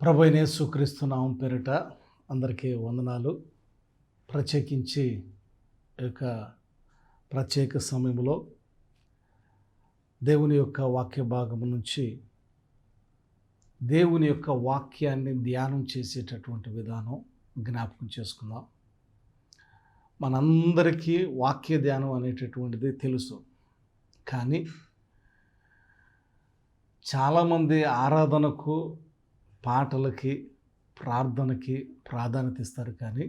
ప్రభువైన యేసుక్రీస్తు నామం పేరిట అందరికీ వందనాలు. ప్రత్యేకించి ఈ యొక్క ప్రత్యేక సమయంలో దేవుని యొక్క వాక్య భాగము నుంచి దేవుని యొక్క వాక్యాన్ని ధ్యానం చేసేటటువంటి విధానం జ్ఞాపకం చేసుకుందాం. మనందరికీ వాక్య ధ్యానం అనేటటువంటిది తెలుసు, కానీ చాలామంది ఆరాధనకు, పాటలకి, ప్రార్థనకి ప్రాధాన్యత ఇస్తారు, కానీ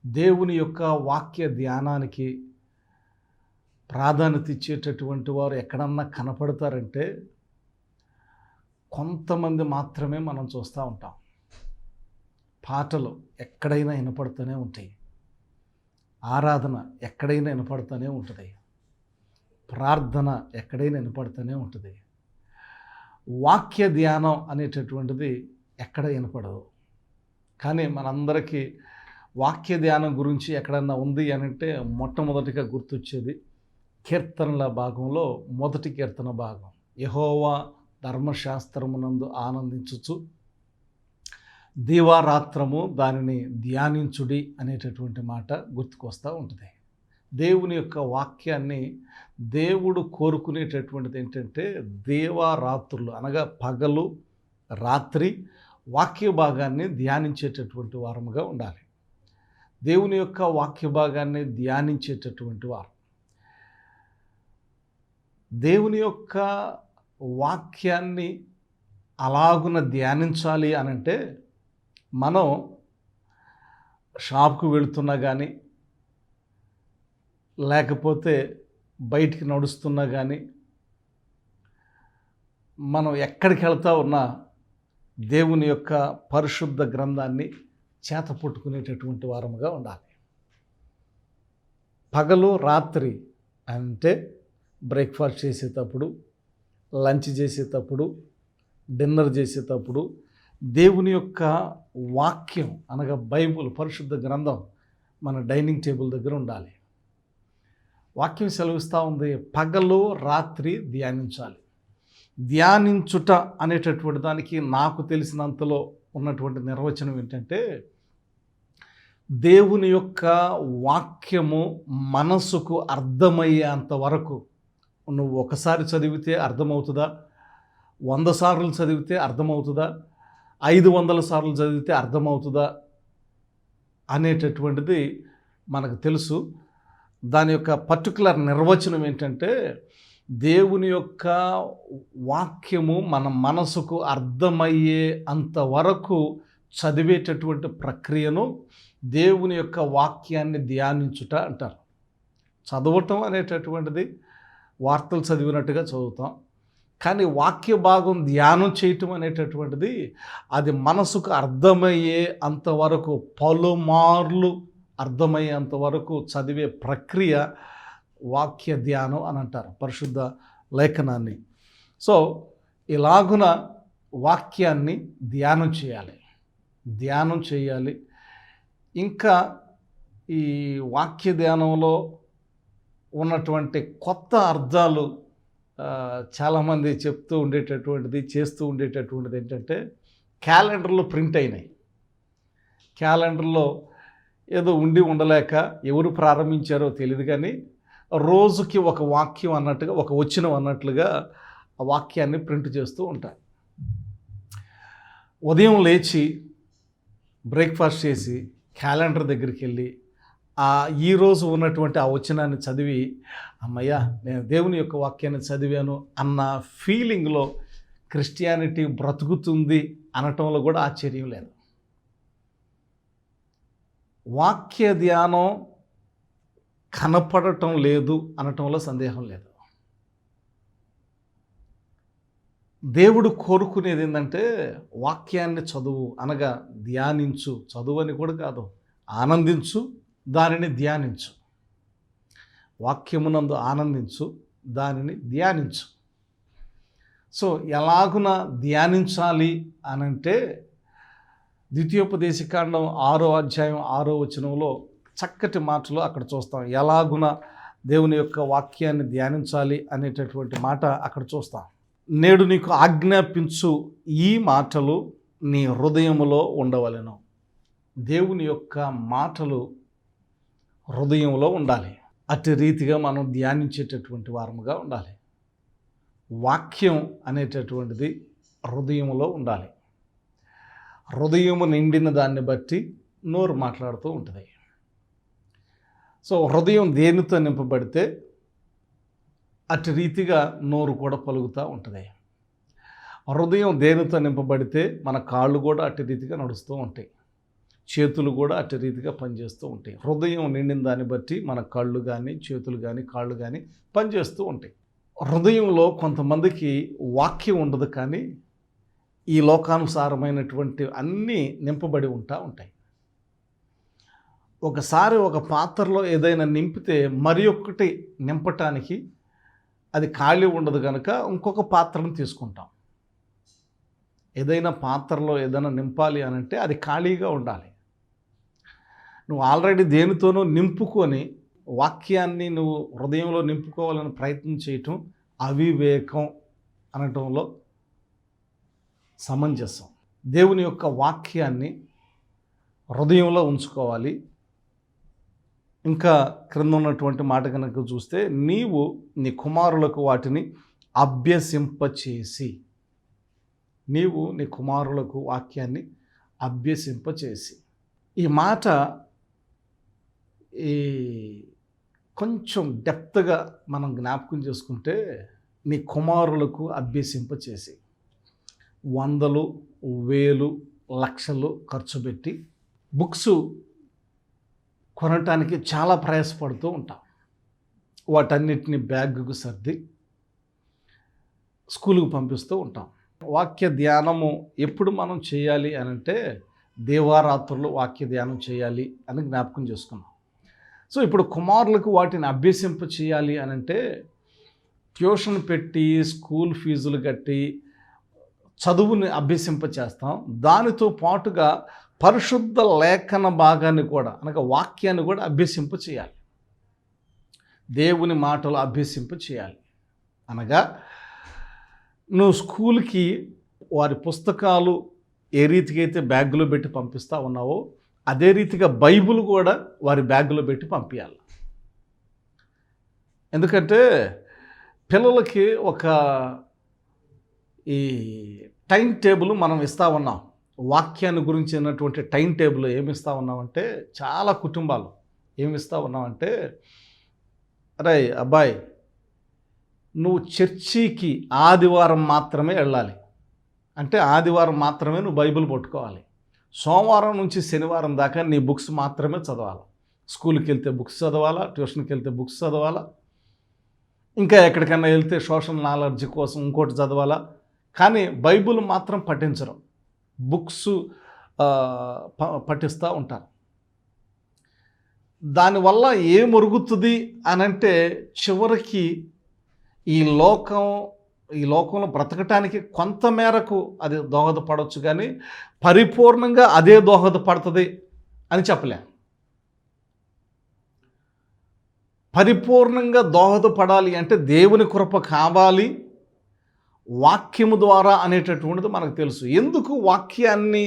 దేవుని యొక్క వాక్య ధ్యానానికి ప్రాధాన్యత ఇచ్చేటటువంటి వారు ఎక్కడన్నా కనపడతారంటే కొంతమంది మాత్రమే మనం చూస్తూ ఉంటాం. పాటలు ఎక్కడైనా వినపడుతూనే ఉంటాయి, ఆరాధన ఎక్కడైనా వినపడుతూనే ఉంటుంది, ప్రార్థన ఎక్కడైనా వినపడుతూనే ఉంటుంది. వాక్య ధ్యానం అనేటటువంటిది ఎక్కడ వినపడదు. కానీ మనందరికీ వాక్య ధ్యానం గురించి ఎక్కడన్నా ఉంది అని అంటే మొట్టమొదటిగా గుర్తొచ్చేది కీర్తనల భాగంలో మొదటి కీర్తన భాగం, యెహోవా ధర్మశాస్త్రమునందు ఆనందించుచు దీవారాత్రము దానిని ధ్యానించుడి అనేటటువంటి మాట గుర్తుకొస్తూ ఉంటుంది. దేవుని యొక్క వాక్యాన్ని దేవుడు కోరుకునేటటువంటిది ఏంటంటే దీవారాత్రులు అనగా పగలు రాత్రి వాక్య భాగాన్ని ధ్యానించేటటువంటి వారముగా ఉండాలి. దేవుని యొక్క వాక్య భాగాన్ని ధ్యానించేటటువంటి వారు, దేవుని యొక్క వాక్యాన్ని అలాగున ధ్యానించాలి అనంటే మనం షాప్కు వెళుతున్నా కానీ, లేకపోతే బయటికి నడుస్తున్నా కానీ, మనం ఎక్కడికి వెళ్తా ఉన్నా దేవుని యొక్క పరిశుద్ధ గ్రంథాన్ని చేత పట్టుకునేటటువంటి వారముగా ఉండాలి. పగలు రాత్రి అంటే బ్రేక్ఫాస్ట్ చేసేటప్పుడు, లంచ్ చేసేటప్పుడు, డిన్నర్ చేసేటప్పుడు దేవుని యొక్క వాక్యం అనగా బైబుల్ పరిశుద్ధ గ్రంథం మన డైనింగ్ టేబుల్ దగ్గర ఉండాలి. వాక్యం సెలవిస్తూ ఉంది, పగలు రాత్రి ధ్యానించాలి. ధ్యానించుట అనేటటువంటి దానికి నాకు తెలిసినంతలో ఉన్నటువంటి నిర్వచనం ఏంటంటే, దేవుని యొక్క వాక్యము మనసుకు అర్థమయ్యేంత వరకు నువ్వు ఒకసారి చదివితే అర్థమవుతుందా, 100 సార్లు చదివితే అర్థమవుతుందా, 500 సార్లు చదివితే అర్థమవుతుందా అనేటటువంటిది మనకు తెలుసు. దాని యొక్క పర్టికులర్ నిర్వచనం ఏంటంటే, దేవుని యొక్క వాక్యము మన మనసుకు అర్థమయ్యే అంతవరకు చదివేటటువంటి ప్రక్రియను దేవుని యొక్క వాక్యాన్ని ధ్యానించుట అంటారు. చదవటం అనేటటువంటిది వార్తలు చదివినట్టుగా చదువుతాం, కానీ వాక్య భాగం ధ్యానం చేయటం అనేటటువంటిది అది మనసుకు అర్థమయ్యే అంతవరకు, పలుమార్లు అర్థమయ్యేంత వరకు చదివే ప్రక్రియ వాక్య ధ్యానం అని అంటారు, పరిశుద్ధ లేఖనాన్ని. సో ఇలాగున వాక్యాన్ని ధ్యానం చేయాలి. ఇంకా ఈ వాక్య ధ్యానంలో ఉన్నటువంటి కొత్త అర్థాలు చాలామంది చెప్తూ ఉండేటటువంటిది, చేస్తూ ఉండేటటువంటిది ఏంటంటే, క్యాలెండర్లో ప్రింట్ అయినాయి. క్యాలెండర్లో ఏదో ఉండి ఉండలేక ఎవరు ప్రారంభించారో తెలియదు, కానీ రోజుకి ఒక వాక్యం అన్నట్టుగా, ఒక వచనం అన్నట్లుగా ఆ వాక్యాన్ని ప్రింట్ చేస్తూ ఉంటారు. ఉదయం లేచి బ్రేక్ఫాస్ట్ చేసి క్యాలెండర్ దగ్గరికి వెళ్ళి ఈరోజు ఉన్నటువంటి ఆ వచనాన్ని చదివి, అమ్మయ్య నేను దేవుని యొక్క వాక్యాన్ని చదివాను అన్న ఫీలింగ్లో క్రిస్టియానిటీ బ్రతుకుతుంది అనటంలో కూడా ఆశ్చర్యం లేదు. వాక్య ధ్యానం కనపడటం లేదు అనటంలో సందేహం లేదు. దేవుడు కోరుకునేది ఏంటంటే, వాక్యాన్ని చదువు అనగా ధ్యానించు, చదువు అని కూడా కాదు, ఆనందించు, దానిని ధ్యానించు. వాక్యమునందు ఆనందించు, దానిని ధ్యానించు. సో ఎలాగున ధ్యానించాలి అనంటే, ద్వితీయోపదేశకాండం 6వ అధ్యాయం 6వ వచనంలో చక్కటి మాటలు అక్కడ చూస్తాం. ఎలాగున దేవుని యొక్క వాక్యాన్ని ధ్యానించాలి అనేటటువంటి మాట అక్కడ చూస్తాం. నేడు నీకు ఆజ్ఞాపించు ఈ మాటలు నీ హృదయములో ఉండవలెను. దేవుని యొక్క మాటలు హృదయంలో ఉండాలి. అట్టి రీతిగా మనం ధ్యానించేటటువంటి వారముగా ఉండాలి. వాక్యం అనేటటువంటిది హృదయంలో ఉండాలి. హృదయము నిండిన దాన్ని బట్టి నోరు మాట్లాడుతూ ఉంటుంది. సో హృదయం దేనితో నింపబడితే అటు రీతిగా నోరు కూడా పలుకుతూ ఉంటుంది. హృదయం దేనితో నింపబడితే మన కాళ్ళు కూడా అటు రీతిగా నడుస్తూ ఉంటాయి, చేతులు కూడా అటు రీతిగా పనిచేస్తూ ఉంటాయి. హృదయం నిండిన దాన్ని బట్టి మన కళ్ళు కానీ చేతులు కానీ కాళ్ళు కానీ పనిచేస్తూ ఉంటాయి. హృదయంలో కొంతమందికి వాక్యం ఉండదు, కానీ ఈ లోకానుసారమైనటువంటి అన్నీ నింపబడి ఉంటాయి. ఒకసారి ఒక పాత్రలో ఏదైనా నింపితే మరి ఒక్కటి నింపటానికి అది ఖాళీ ఉండదు కనుక ఇంకొక పాత్రను తీసుకుంటాం. ఏదైనా పాత్రలో ఏదైనా నింపాలి అని అంటే అది ఖాళీగా ఉండాలి. నువ్వు ఆల్రెడీ దేనితోనూ నింపుకొని వాక్యాన్ని నువ్వు హృదయంలో నింపుకోవాలని ప్రయత్నం చేయటం అవివేకం అనటంలో సమంజసం. దేవుని యొక్క వాక్యాన్ని హృదయంలో ఉంచుకోవాలి. ఇంకా క్రింద ఉన్నటువంటి మాట కనుక చూస్తే, నీవు నీ కుమారులకు వాటిని అభ్యసింపచేసి, నీవు నీ కుమారులకు వాక్యాన్ని అభ్యసింపచేసి. ఈ మాట కొంచెం డెప్త్గా మనం జ్ఞాపకం చేసుకుంటే, నీ కుమారులకు అభ్యసింపచేసి, 100,000, 1,000, లక్షలు ఖర్చు పెట్టి బుక్స్ కొనటానికి చాలా ప్రయాసపడుతూ ఉంటాం. వాటన్నిటిని బ్యాగుకు సర్ది స్కూలుకు పంపిస్తూ ఉంటాం. వాక్య ధ్యానము ఎప్పుడు మనం చేయాలి అని అంటే, దేవారాత్రులు వాక్య ధ్యానం చేయాలి అని జ్ఞాపకం చేసుకున్నాం. సో ఇప్పుడు కుమారులకు వాటిని అభ్యసింప చేయాలి అని అంటే, ట్యూషన్ పెట్టి స్కూల్ ఫీజులు కట్టి చదువుని అభ్యసింప చేస్తాం. దానితో పాటుగా పరిశుద్ధ లేఖన భాగాన్ని కూడా, అనగా వాక్యాన్ని కూడా అభ్యసింప చేయాలి. దేవుని మాటలు అభ్యసింప చేయాలి. అనగా నువ్వు స్కూల్కి వారి పుస్తకాలు ఏ రీతిగా అయితే బ్యాగులో పెట్టి పంపిస్తూ ఉన్నావో, అదే రీతిగా బైబిల్ కూడా వారి బ్యాగులో పెట్టి పంపించాలి. ఎందుకంటే పిల్లలకి ఒక ఈ టైం టేబుల్ మనం ఇస్తూ ఉన్నాం. వాక్యాన్ని గురించి ఉన్నటువంటి టైం టేబుల్ ఏమి ఇస్తూ ఉన్నామంటే, చాలా కుటుంబాలు ఏమి ఇస్తూ ఉన్నామంటే, అరే అబ్బాయి, నువ్వు చర్చికి ఆదివారం మాత్రమే వెళ్ళాలి, అంటే ఆదివారం మాత్రమే నువ్వు బైబిల్ పట్టుకోవాలి. సోమవారం నుంచి శనివారం దాకా నీ బుక్స్ మాత్రమే చదవాలి. స్కూల్కి వెళ్తే బుక్స్ చదవాలా, ట్యూషన్కి వెళ్తే బుక్స్ చదవాలా, ఇంకా ఎక్కడికైనా వెళ్తే సోషల్ నాలెడ్జ్ కోసం ఇంకోటి చదవాలా, కానీ బైబిల్ మాత్రం పఠించరు. బుక్స్ పఠిస్తూ ఉంటారు. దానివల్ల ఏమొరుగుతుంది అనంటే, చివరికి ఈ లోకంలో బ్రతకటానికి కొంతమేరకు అది దోహదపడవచ్చు, కానీ పరిపూర్ణంగా అదే దోహదపడుతుంది అని చెప్పలేం. పరిపూర్ణంగా దోహదపడాలి అంటే దేవుని కృప కావాలి, వాక్యము ద్వారా అనేటటువంటిది మనకు తెలుసు. ఎందుకు వాక్యాన్ని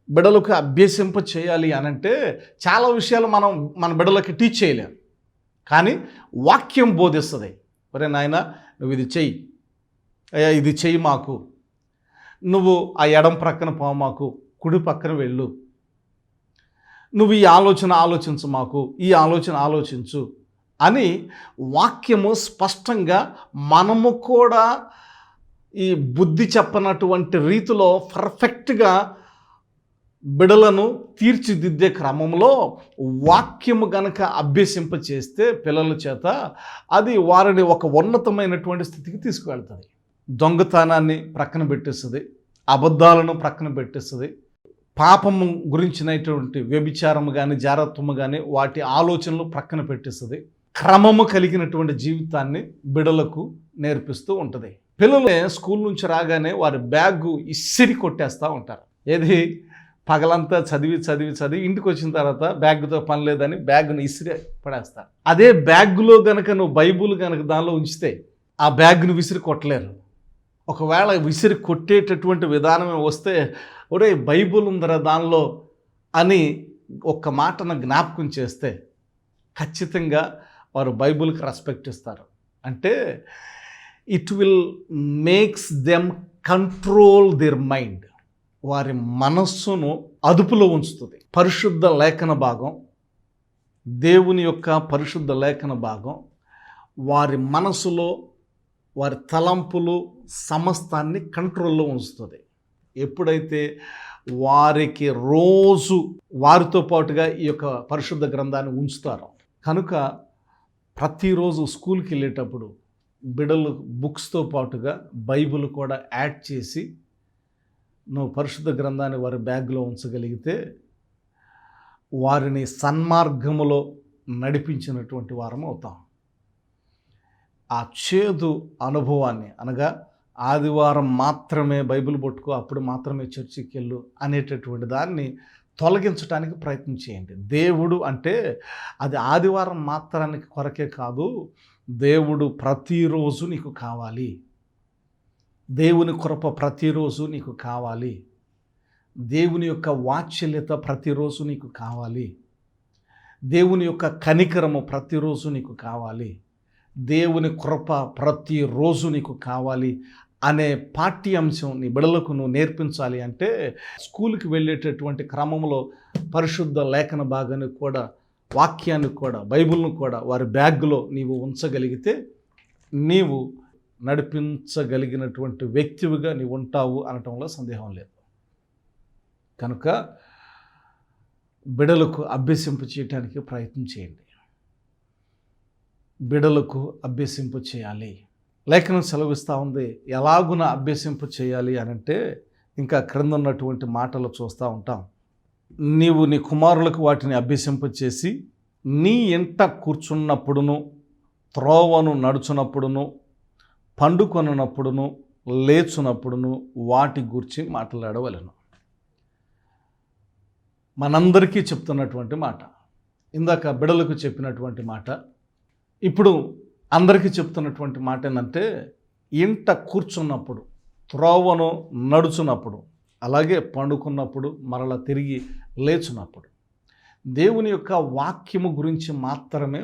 బిడ్డలకు అభ్యసింప చేయాలి అనంటే, చాలా విషయాలు మనం మన బిడ్డలకి టీచ్ చేయలేం, కానీ వాక్యం బోధిస్తుంది. ఒరే నాయన, నువ్వు ఇది చెయ్యి, అయ్యా ఇది చెయ్యి మాకు, నువ్వు ఆ ఎడం ప్రక్కన పో మాకు, కుడి పక్కన వెళ్ళు, నువ్వు ఈ ఆలోచన ఆలోచించు మాకు, ఈ ఆలోచన ఆలోచించు అని వాక్యము స్పష్టంగా మనము కూడా ఈ బుద్ధి చెప్పనటువంటి రీతిలో పర్ఫెక్ట్గా బిడలను తీర్చిదిద్దే క్రమంలో వాక్యము గనక అభ్యసింప చేస్తే పిల్లల చేత, అది వారిని ఒక ఉన్నతమైనటువంటి స్థితికి తీసుకువెళ్తుంది. దొంగతనాన్ని ప్రక్కన పెట్టేస్తుంది, అబద్ధాలను ప్రక్కన పెట్టేస్తుంది, పాపము గురించినటువంటి వ్యభిచారము కానీ జారత్వము కానీ వాటి ఆలోచనలు ప్రక్కన పెట్టేస్తుంది. క్రమము కలిగినటువంటి జీవితాన్ని బిడలకు నేర్పిస్తూ ఉంటుంది. పిల్లలు స్కూల్ నుంచి రాగానే వారి బ్యాగు ఇసిరి కొట్టేస్తూ ఉంటారు. ఏది, పగలంతా చదివి ఇంటికి వచ్చిన తర్వాత బ్యాగ్తో పని లేదని బ్యాగ్ను ఇసిరి పడేస్తారు. అదే బ్యాగ్లో గనక నువ్వు బైబుల్ గనక దానిలో ఉంచితే ఆ బ్యాగ్ను విసిరి కొట్టలేరు. ఒకవేళ విసిరి కొట్టేటటువంటి విధానమే వస్తే ఒరే బైబుల్ ఉందరా దానిలో అని ఒక్క మాటను జ్ఞాపకం చేస్తే ఖచ్చితంగా వారు బైబుల్కి రెస్పెక్ట్ ఇస్తారు. అంటే it will makes them control their mind. వారి మనస్సును అదుపులో ఉంచుతుంది. పరిశుద్ధ లేఖన భాగం, దేవుని యొక్క పరిశుద్ధ లేఖన భాగం వారి మనసులో వారి తలంపులు సమస్తాన్ని కంట్రోల్లో ఉంచుతుంది. ఎప్పుడైతే వారికి రోజు వారితో పాటుగా ఈ యొక్క పరిశుద్ధ గ్రంథాన్ని ఉంచుతారో, కనుక ప్రతిరోజు స్కూల్కి వెళ్ళేటప్పుడు బిడ్డలు బుక్స్తో పాటుగా బైబిల్ కూడా యాడ్ చేసి నువ్వు పరిశుద్ధ గ్రంథాన్ని వారి బ్యాగ్లో ఉంచగలిగితే వారిని సన్మార్గములో నడిపించినటువంటి వారం అవుతాం. ఆ చేదు అనుభవాన్ని, అనగా ఆదివారం మాత్రమే బైబిల్ పట్టుకో, అప్పుడు మాత్రమే చర్చికి వెళ్ళు అనేటటువంటి దాన్ని తొలగించడానికి ప్రయత్నం చేయండి. దేవుడు అంటే అది ఆదివారం మాత్రానికి కొరకే కాదు, దేవుడు ప్రతిరోజు నీకు కావాలి. దేవుని కృప ప్రతిరోజు నీకు కావాలి. దేవుని యొక్క వాత్సల్యత ప్రతిరోజు నీకు కావాలి. దేవుని యొక్క కనికరము ప్రతిరోజు నీకు కావాలి. దేవుని కృప ప్రతిరోజు నీకు కావాలి అనే పాఠ్యాంశం నీ బిడ్డలకు నువ్వు నేర్పించాలి అంటే స్కూల్కి వెళ్ళేటటువంటి క్రమంలో పరిశుద్ధ లేఖన భాగాన్ని కూడా, వాక్యాన్ని కూడా, బైబిల్ను కూడా వారి బ్యాగ్లో నీవు ఉంచగలిగితే నీవు నడిపించగలిగినటువంటి వ్యక్తివిగా నీవు ఉంటావు అనటంలో సందేహం లేదు. కనుక బిడలకు అభ్యసింపు చేయటానికి ప్రయత్నం చేయండి. బిడలకు అభ్యసింపు చేయాలి. లేఖనం సెలవిస్తూ ఉంది ఎలాగున అభ్యసింపు చేయాలి అనంటే ఇంకా క్రింద ఉన్నటువంటి మాటలు చూస్తూ ఉంటాం. నీవు నీ కుమారులకు వాటిని అభ్యసింపు చేసి నీ ఇంట కూర్చున్నప్పుడును, త్రోవను నడుచునప్పుడును, పండుకొనున్నప్పుడును, లేచునప్పుడును వాటి గురించి మాట్లాడవలెను. మనందరికీ చెప్తున్నటువంటి మాట, ఇందాక బిడలకు చెప్పినటువంటి మాట, ఇప్పుడు అందరికీ చెప్తున్నటువంటి మాట ఏంటంటే ఇంట కూర్చున్నప్పుడు, త్రోవను నడుచున్నప్పుడు, అలాగే పండుకున్నప్పుడు, మరలా తిరిగి లేచున్నప్పుడు దేవుని యొక్క వాక్యము గురించి మాత్రమే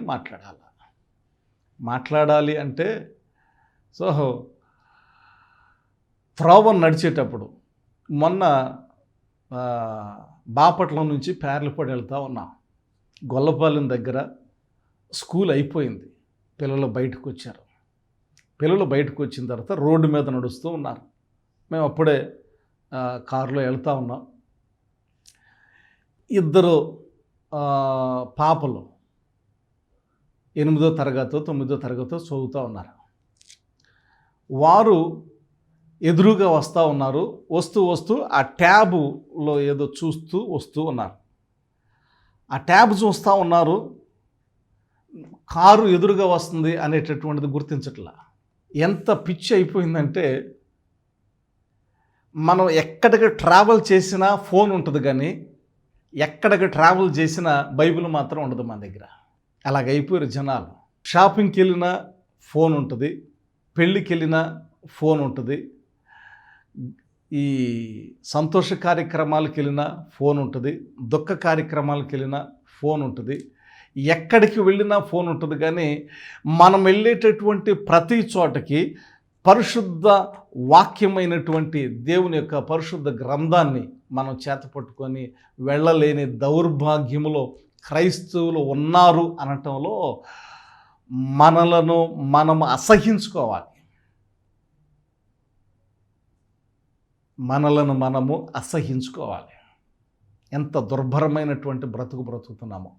మాట్లాడాలి. అంటే త్రోవను నడిచేటప్పుడు మొన్న బాపట్ల నుంచి పేర్లపాడు వెళ్తూ ఉన్నాం. గొల్లపాలెం దగ్గర స్కూల్ అయిపోయింది. పిల్లలు బయటకు వచ్చారు. పిల్లలు బయటకు వచ్చిన తర్వాత రోడ్డు మీద నడుస్తూ ఉన్నారు. మేము అప్పుడే కారులో వెళ్తూ ఉన్నాం. ఇద్దరు పాపలు 8వ తరగతో 9వ తరగతో చదువుతూ ఉన్నారు. వారు ఎదురుగా వస్తూ ఉన్నారు. వస్తూ ఆ ట్యాబులో ఏదో చూస్తూ వస్తూ ఉన్నారు. ఆ ట్యాబ్ చూస్తూ ఉన్నారు. కారు ఎదురుగా వస్తుంది అనేటటువంటిది గుర్తించట్లా. ఎంత పిచ్చి అయిపోయిందంటే, మనం ఎక్కడికి ట్రావెల్ చేసినా ఫోన్ ఉంటుంది, కానీ ఎక్కడికి ట్రావెల్ చేసినా బైబిల్ మాత్రం ఉండదు మన దగ్గర. అలాగైపోయారు జనాలు. షాపింగ్కి వెళ్ళినా ఫోన్ ఉంటుంది, పెళ్ళికి వెళ్ళినా ఫోన్ ఉంటుంది, ఈ సంతోష కార్యక్రమాలకు వెళ్ళినా ఫోన్ ఉంటుంది, దుఃఖ కార్యక్రమాలకు వెళ్ళినా ఫోన్ ఉంటుంది, ఎక్కడికి వెళ్ళినా ఫోన్ ఉంటుంది. కానీ మనం వెళ్ళేటటువంటి ప్రతి చోటకి పరిశుద్ధ వాక్యమైనటువంటి దేవుని యొక్క పరిశుద్ధ గ్రంథాన్ని మనం చేతపట్టుకొని వెళ్ళలేని దౌర్భాగ్యములో క్రైస్తవులు ఉన్నారు అనటంలో మనలను మనము అసహించుకోవాలి. మనలను మనము అసహించుకోవాలి. ఎంత దుర్భరమైనటువంటి బ్రతుకుతున్నామో.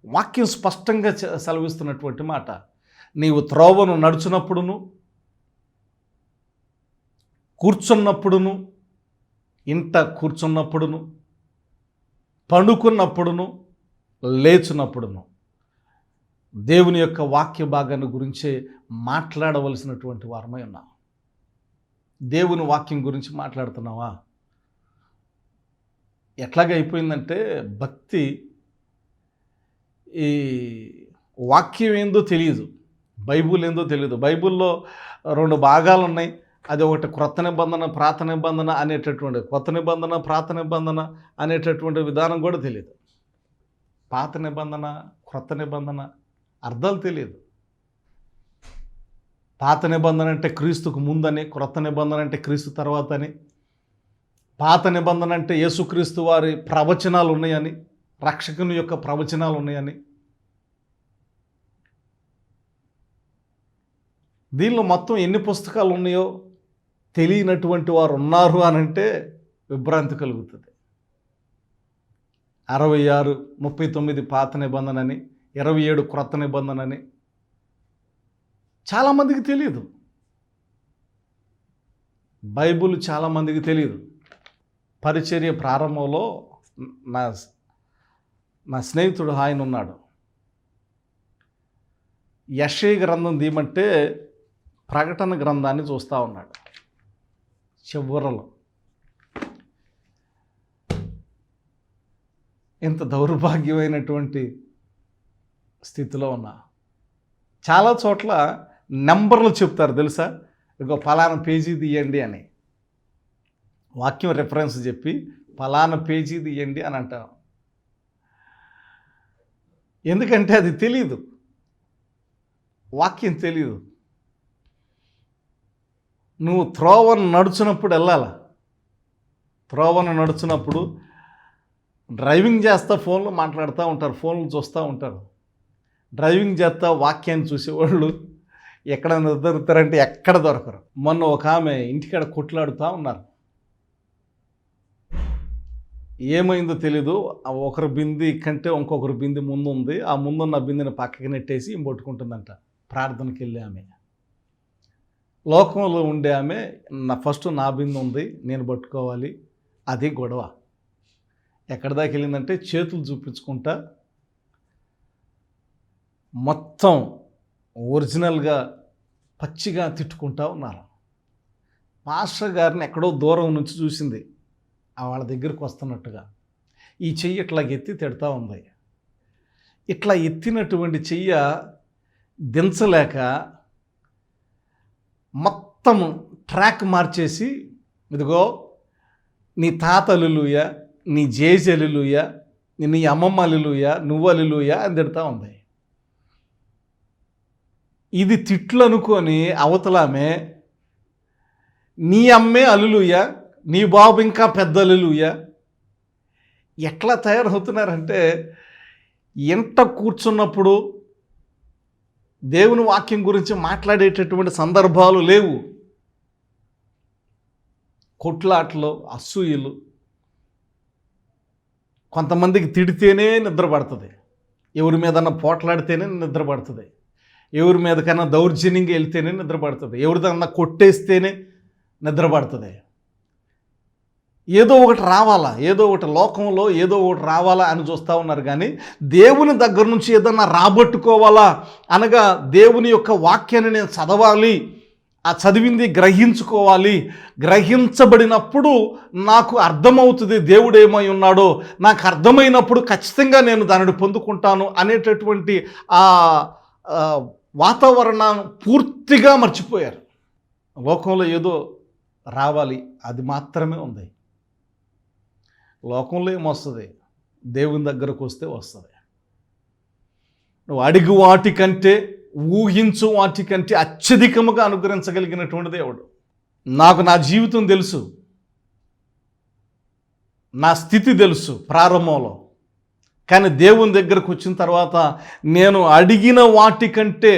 వాక్యం స్పష్టంగా సెలవిస్తున్నటువంటి మాట, నీవు త్రోవను నడుచునప్పుడును, కూర్చున్నప్పుడును, ఇంట కూర్చున్నప్పుడును, పండుకున్నప్పుడును, లేచున్నప్పుడును దేవుని యొక్క వాక్య భాగాన్ని గురించే మాట్లాడవలసినటువంటి వారమై ఉన్నాం. దేవుని వాక్యం గురించి మాట్లాడుతున్నావా? ఎట్లాగైపోయిందంటే భక్తి, ఈ వాక్యం ఏందో తెలియదు, బైబుల్ ఏందో తెలియదు. బైబుల్లో 2 భాగాలు ఉన్నాయి. అది ఒకటి క్రొత్త నిబంధన ప్రాత నిబంధన అనేటటువంటి కొత్త నిబంధన ప్రాత నిబంధన అనేటటువంటి విధానం కూడా తెలియదు. పాత నిబంధన క్రొత్త నిబంధన అర్థాలు తెలియదు. పాత నిబంధన అంటే క్రీస్తుకు ముందని, క్రొత్త నిబంధన అంటే క్రీస్తు తర్వాత అని, పాత నిబంధన అంటే యేసుక్రీస్తు వారి ప్రవచనాలు ఉన్నాయని, రక్షకుని యొక్క ప్రవచనాలు ఉన్నాయని. దీనిలో మొత్తం ఎన్ని పుస్తకాలు ఉన్నాయో తెలియనటువంటి వారు ఉన్నారు అని అంటే విభ్రాంతి కలుగుతుంది. 66, 39 పాత నిబంధన అని, 27 క్రొత్త నిబంధన అని చాలామందికి తెలియదు. బైబిల్ చాలామందికి తెలియదు. పరిచర్య ప్రారంభంలో నా స్నేహితుడు ఆయన ఉన్నాడు. యెషయా గ్రంథం తీయమంటే ప్రకటన గ్రంథాన్ని చూస్తూ ఉన్నాడు. చివరలో ఎంత దౌర్భాగ్యమైనటువంటి స్థితిలో ఉన్నా. చాలా చోట్ల నెంబర్లు చెప్తారు తెలుసా, ఇంకో ఫలానా పేజీ తీయండి అని, వాక్యం రెఫరెన్స్ చెప్పి ఫలానా పేజీ తీయండి అని అంటారు. ఎందుకంటే అది తెలీదు, వాక్యం తెలీదు. నువ్వు త్రోవను నడుచున్నప్పుడు వెళ్ళాల. త్రోవను నడుచున్నప్పుడు డ్రైవింగ్ చేస్తా ఫోన్లో మాట్లాడుతూ ఉంటారు, ఫోన్లు చూస్తూ ఉంటారు. డ్రైవింగ్ చేస్తా వాక్యాన్ని చూసేవాళ్ళు ఎక్కడ దొరుకుతారంటే ఎక్కడ దొరకరు. మొన్న ఒక ఆమె ఇంటికాడ కొట్లాడుతూ ఉన్నారు. ఏమైందో తెలీదు, ఒకరు బింది కంటే ఇంకొకరు బింది ముందు ఉంది. ఆ ముందున్న బిందిని పక్కకి నెట్టేసి పట్టుకుంటుందంట. ప్రార్థనకి వెళ్ళి ఆమె, లోకంలో ఉండే ఆమె, ఫస్ట్ నా బిందు ఉంది నేను పట్టుకోవాలి, అది గొడవ. ఎక్కడి దాకా వెళ్ళిందంటే చేతులు చూపించుకుంటా మొత్తం ఒరిజినల్గా పచ్చిగా తిట్టుకుంటా ఉన్నారు. మాస్టర్ గారిని ఎక్కడో దూరం నుంచి చూసింది, వాళ్ళ దగ్గరికి వస్తున్నట్టుగా. ఈ చెయ్యి ఇట్లా ఎత్తి తిడతా ఉంది. ఇట్లా ఎత్తినటువంటి చెయ్య దించలేక మొత్తం ట్రాక్ మార్చేసి, ఇదిగో నీ తాత అల్లులుయ, నీ జేజి అల్లులుయ, నీ అమ్మమ్మ అల్లులుయ, నువ్వు అల్లులుయ అని తిడతా ఉంది. ఇది తిట్లు అనుకొని అవతలామే నీ అమ్మే అల్లులుయ, నీ బాబు ఇంకా పెద్ద అల్లులుయ. ఎట్లా తయారవుతున్నారంటే, ఎంట కూర్చున్నప్పుడు దేవుని వాక్యం గురించి మాట్లాడేటటువంటి సందర్భాలు లేవు. కొట్లాటలు, అసూయలు. కొంతమందికి తిడితేనే నిద్ర పడుతుంది, ఎవరి మీదన్నా పోట్లాడితేనే నిద్ర పడుతుంది, ఎవరి మీదకన్నా దౌర్జన్యంగా వెళ్తేనే నిద్ర పడుతుంది, ఎవరిదన్నా కొట్టేస్తేనే నిద్ర పడుతుంది. ఏదో ఒకటి రావాలా, ఏదో ఒకటి లోకంలో ఏదో ఒకటి రావాలా అని చూస్తూ ఉన్నారు. కానీ దేవుని దగ్గర నుంచి ఏదన్నా రాబట్టుకోవాలా అనగా దేవుని యొక్క వాక్యాన్ని నేను చదవాలి, ఆ చదివింది గ్రహించుకోవాలి, గ్రహించబడినప్పుడు నాకు అర్థమవుతుంది దేవుడు ఏమై ఉన్నాడో, నాకు అర్థమైనప్పుడు ఖచ్చితంగా నేను దానిని పొందుకుంటాను అనేటటువంటి ఆ వాతావరణం పూర్తిగా మర్చిపోయారు. లోకంలో ఏదో రావాలి, అది మాత్రమే ఉంది. లోకంలో ఏమొస్తుంది, దేవుని దగ్గరకు వస్తే వస్తుంది. నువ్వు అడిగు వాటికంటే, ఊహించు వాటికంటే అత్యధికముగా అనుగ్రహించగలిగినటువంటి దేవుడు. నాకు నా జీవితం తెలుసు, నా స్థితి తెలుసు ప్రారంభంలో. కానీ దేవుని దగ్గరకు వచ్చిన తర్వాత నేను అడిగిన వాటికంటే,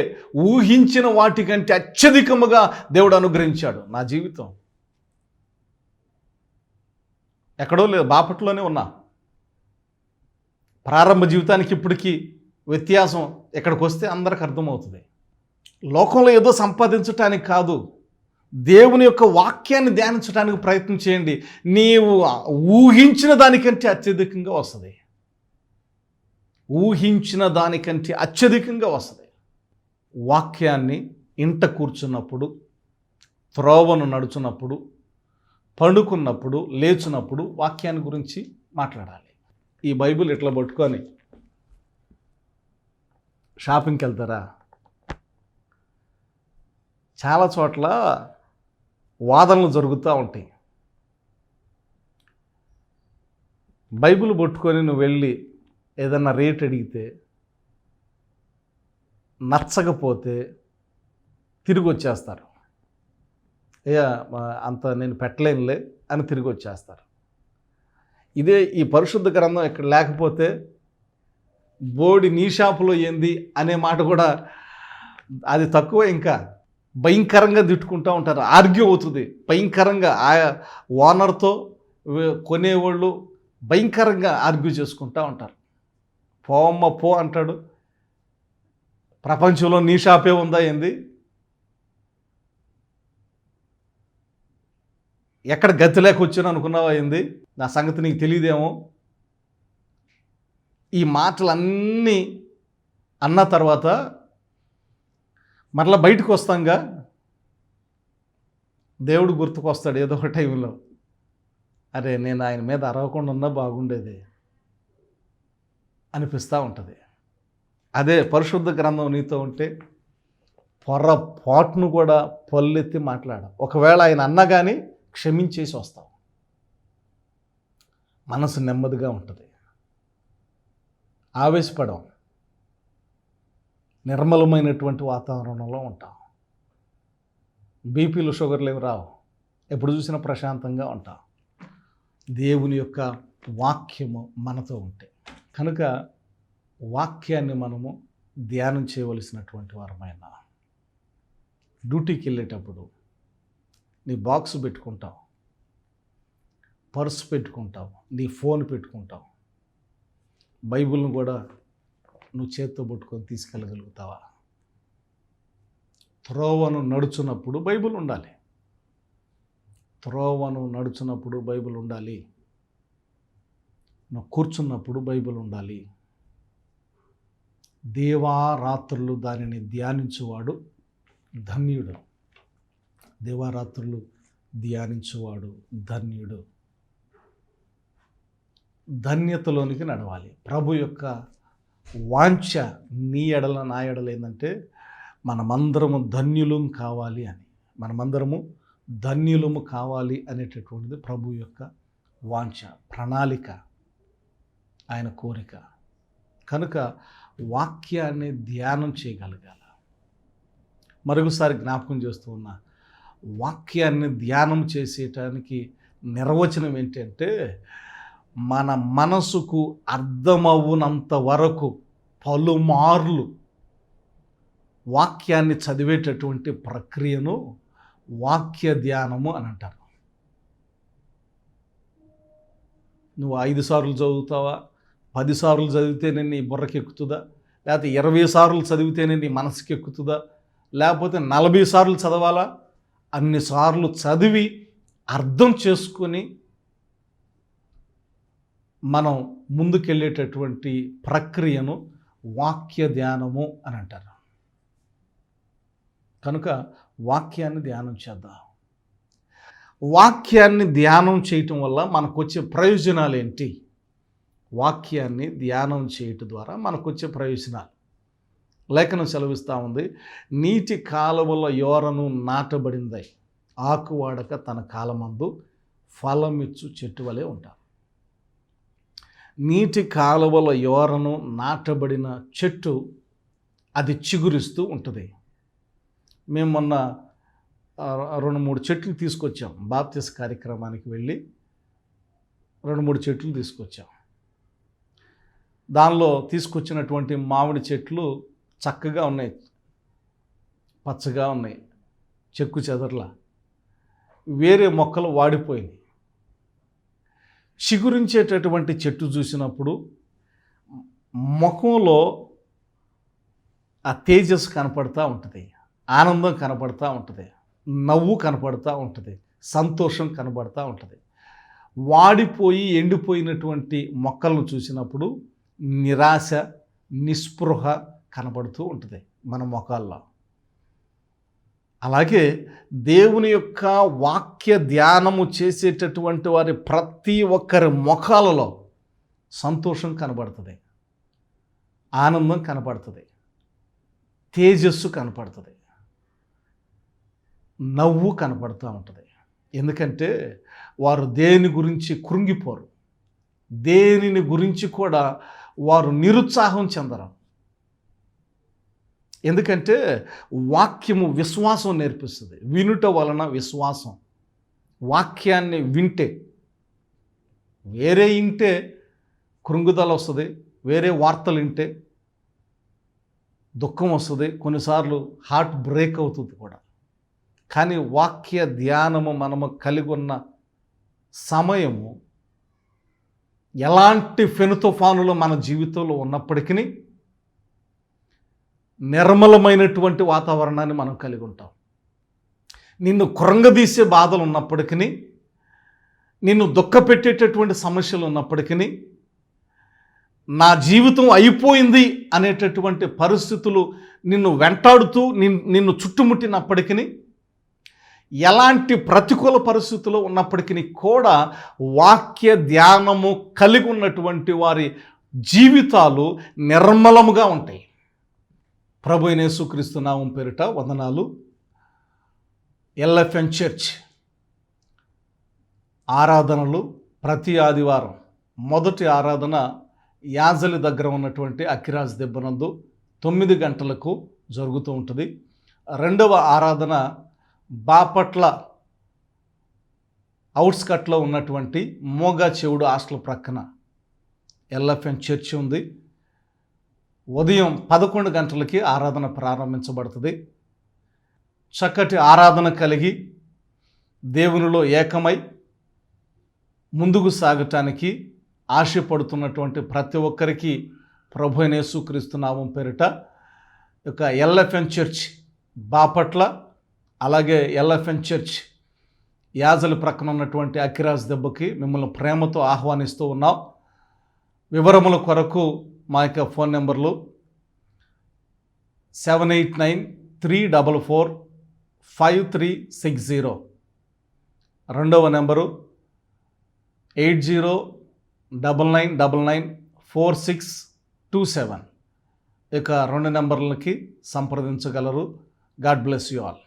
ఊహించిన వాటికంటే అత్యధికముగా దేవుడు అనుగ్రహించాడు నా జీవితం. ఎక్కడో లేదు, బాపట్లోనే ఉన్నా. ప్రారంభ జీవితానికి ఇప్పటికీ వ్యత్యాసం ఎక్కడికి వస్తే అందరికి అర్థమవుతుంది. లోకంలో ఏదో సంపాదించటానికి కాదు, దేవుని యొక్క వాక్యాన్ని ధ్యానించడానికి ప్రయత్నం చేయండి. నీవు ఊహించిన దానికంటే అత్యధికంగా వస్తుంది, ఊహించిన దానికంటే అత్యధికంగా వస్తుంది. వాక్యాన్ని ఇంట కూర్చున్నప్పుడు, త్రోవను నడుచున్నప్పుడు, పండుకున్నప్పుడు, లేచినప్పుడు వాక్యాన్ని గురించి మాట్లాడాలి. ఈ బైబిల్ ఇట్లా పట్టుకొని షాపింగ్కి వెళ్తారా? చాలా చోట్ల వాదనలు జరుగుతూ ఉంటాయి. బైబిల్ పట్టుకొని నువ్వు వెళ్ళి ఏదన్నా రేట్ అడిగితే నచ్చకపోతే తిరిగి వచ్చేస్తారు. అంత నేను పెట్టలేనులే అని తిరిగి వచ్చేస్తారు. ఇదే ఈ పరిశుద్ధ గ్రంథం ఇక్కడ లేకపోతే బోడి నీ షాపులో ఏంది అనే మాట కూడా అది తక్కువ, ఇంకా భయంకరంగా తిట్టుకుంటూ ఉంటారు. ఆర్గ్యూ అవుతుంది భయంకరంగా. ఆ ఓనర్తో కొనేవాళ్ళు భయంకరంగా ఆర్గ్యూ చేసుకుంటూ ఉంటారు. పోవమ్మ పో అంటాడు. ప్రపంచంలో నీ షాపే ఉందా ఏంది? ఎక్కడ గతి లేక వచ్చాను అనుకున్నావా ఏంది? నా సంగతి నీకు తెలియదేమో. ఈ మాటలన్నీ అన్న తర్వాత మరలా బయటకు వస్తాంగా దేవుడు గుర్తుకొస్తాడు ఏదో ఒక టైంలో. అరే నేను ఆయన మీద అరవకుండా ఉన్నా బాగుండేది అనిపిస్తూ ఉంటుంది. అదే పరిశుద్ధ గ్రంథం నీతో ఉంటే పొరపాటును కూడా పల్లెత్తి మాట్లాడ. ఒకవేళ ఆయన అన్నా కానీ క్షమించేసి వస్తావు. మనసు నెమ్మదిగా ఉంటుంది. ఆవేశపడం. నిర్మలమైనటువంటి వాతావరణంలో ఉంటాం. బీపీలు షుగర్లు ఏమి రావు. ఎప్పుడు చూసినా ప్రశాంతంగా ఉంటాం. దేవుని యొక్క వాక్యము మనతో ఉంటే కనుక వాక్యాన్ని మనము ధ్యానం చేయవలసినటువంటి వారమైన. డ్యూటీకి వెళ్ళేటప్పుడు నీ బాక్స్ పెట్టుకుంటావు, పర్సు పెట్టుకుంటావు, నీ ఫోన్ పెట్టుకుంటావు. బైబిల్ను కూడా నువ్వు చేత్తో పట్టుకొని తీసుకెళ్ళగలుగుతావా? త్రోవను నడుచున్నప్పుడు బైబిల్ ఉండాలి. త్రోవను నడుచున్నప్పుడు బైబిల్ ఉండాలి. నువ్వు కూర్చున్నప్పుడు బైబిల్ ఉండాలి. దేవారాత్రులు దానిని ధ్యానించువాడు ధన్యుడు. దేవారాత్రులు ధ్యానించువాడు ధన్యుడు. ధన్యతలోనికి నడవాలి. ప్రభు యొక్క వాంఛ నీ ఎడల నా ఎడల ఏంటంటే మనమందరము ధన్యులం కావాలి అని. మనమందరము ధన్యులము కావాలి అనేటటువంటిది ప్రభు యొక్క వాంఛ, ప్రణాళిక, ఆయన కోరిక. కనుక వాక్యాన్ని ధ్యానం చేయగలగాల. మరొకసారి జ్ఞాపకం చేస్తూ ఉన్నా, వాక్యాన్ని ధ్యానం చేసేటానికి నిర్వచనం ఏంటంటే మన మనసుకు అర్థమవునంత వరకు పలుమార్లు వాక్యాన్ని చదివేటటువంటి ప్రక్రియను వాక్య ధ్యానము అని అంటారు. నువ్వు 5 సార్లు చదువుతావా, 10 సార్లు చదివితేనే నీ బుర్రకి ఎక్కుతుందా, లేకపోతే 20 సార్లు చదివితేనే నీ మనసుకి ఎక్కుతుందా, లేకపోతే 40 సార్లు చదవాలా? అన్నిసార్లు చదివి అర్థం చేసుకొని మనం ముందుకెళ్ళేటటువంటి ప్రక్రియను వాక్య ధ్యానము అని అంటారు. కనుక వాక్యాన్ని ధ్యానం చేద్దాం. వాక్యాన్ని ధ్యానం చేయటం వల్ల మనకు వచ్చే ప్రయోజనాలు ఏంటి? వాక్యాన్ని ధ్యానం చేయటం ద్వారా మనకు వచ్చే ప్రయోజనాలు లేఖనం సెలవిస్తూ ఉంది. నీటి కాలువల యోరను నాటబడింది, ఆకువాడక తన కాలమందు ఫలమిచ్చు చెట్టు వలె ఉంటారు. నీటి కాలువల యోరను నాటబడిన చెట్టు అది చిగురిస్తూ ఉంటుంది. మేము మొన్న 2-3 చెట్లు తీసుకొచ్చాం. బాప్తిస్ కార్యక్రమానికి వెళ్ళి 2-3 చెట్లు తీసుకొచ్చాం. దానిలో తీసుకొచ్చినటువంటి మామిడి చెట్లు చక్కగా ఉన్నాయి, పచ్చగా ఉన్నాయి, చెక్కు చెదర్లా. వేరే మొక్కలు వాడిపోయినాయి. చిగురించేటటువంటి చెట్టు చూసినప్పుడు ముఖంలో ఆ తేజస్సు కనపడుతూ ఉంటుంది, ఆనందం కనపడుతూ ఉంటుంది, నవ్వు కనపడుతూ ఉంటుంది, సంతోషం కనపడుతూ ఉంటుంది. వాడిపోయి ఎండిపోయినటువంటి మొక్కలను చూసినప్పుడు నిరాశ, నిస్పృహ కనపడుతూ ఉంటుంది మన ముఖాల్లో. అలాగే దేవుని యొక్క వాక్య ధ్యానము చేసేటటువంటి వారి ప్రతి ఒక్కరి ముఖాలలో సంతోషం కనబడుతుంది, ఆనందం కనపడుతుంది, తేజస్సు కనపడుతుంది, నవ్వు కనపడుతూ ఉంటుంది. ఎందుకంటే వారు దేని గురించి కృంగిపోరు, దేనిని గురించి కూడా వారు నిరుత్సాహం చెందరు. ఎందుకంటే వాక్యము విశ్వాసం నేర్పిస్తుంది. వినుట వలన విశ్వాసం. వాక్యాన్ని వింటే, వేరే వింటే కృంగుదల వస్తుంది, వేరే వార్తలు వింటే దుఃఖం వస్తుంది, కొన్నిసార్లు హార్ట్ బ్రేక్ అవుతుంది కూడా. కానీ వాక్య ధ్యానము మనము కలిగి ఉన్న సమయము ఎలాంటి ఫెను తుఫానులు మన జీవితంలో ఉన్నప్పటికీ నిర్మలమైనటువంటి వాతావరణాన్ని మనం కలిగి ఉంటాం. నిన్ను కృంగదీసే బాధలు ఉన్నప్పటికీ, నిన్ను దుఃఖపెట్టేటటువంటి సమస్యలు ఉన్నప్పటికీ, నా జీవితం అయిపోయింది అనేటటువంటి పరిస్థితులు నిన్ను వెంటాడుతూ నిన్ను చుట్టుముట్టినప్పటికీ, ఎలాంటి ప్రతికూల పరిస్థితులు ఉన్నప్పటికీ కూడా వాక్య ధ్యానము కలిగి ఉన్నటువంటి వారి జీవితాలు నిర్మలముగా ఉంటాయి. ప్రభు అయిన యేసుక్రీస్తు నామం పేరిట వందనాలు. ఎల్ఎఫ్ఎన్ చర్చ్ ఆరాధనలు ప్రతి ఆదివారం మొదటి ఆరాధన యాజలి దగ్గర ఉన్నటువంటి అక్కిరాజ్ దెబ్బనందు 9 గంటలకు జరుగుతూ ఉంటుంది. రెండవ ఆరాధన బాపట్ల అవుట్స్కట్లో ఉన్నటువంటి మోగా చెవుడు హాస్టల్ ప్రక్కన ఎల్ఎఫ్ఎన్ చర్చ్ ఉంది. ఉదయం 11 గంటలకి ఆరాధన ప్రారంభించబడుతుంది. చక్కటి ఆరాధన కలిగి దేవునిలో ఏకమై ముందుకు సాగటానికి ఆశపడుతున్నటువంటి ప్రతి ఒక్కరికి ప్రభు అయిన యేసుక్రీస్తు నామం పేరిట యొక్క ఎల్ఎఫ్ఎన్ చర్చ్ బాపట్ల, అలాగే ఎల్ఎఫ్ఎన్ చర్చ్ యాజలి ప్రక్కన ఉన్నటువంటి అక్కిరాజ్ దెబ్బకి మిమ్మల్ని ప్రేమతో ఆహ్వానిస్తూ ఉన్నాం. వివరముల కొరకు మా యొక్క ఫోన్ నెంబర్లు 7893445360, రెండవ నెంబరు 8099994627. ఇక 2 నెంబర్లకి సంప్రదించగలరు. God bless you all.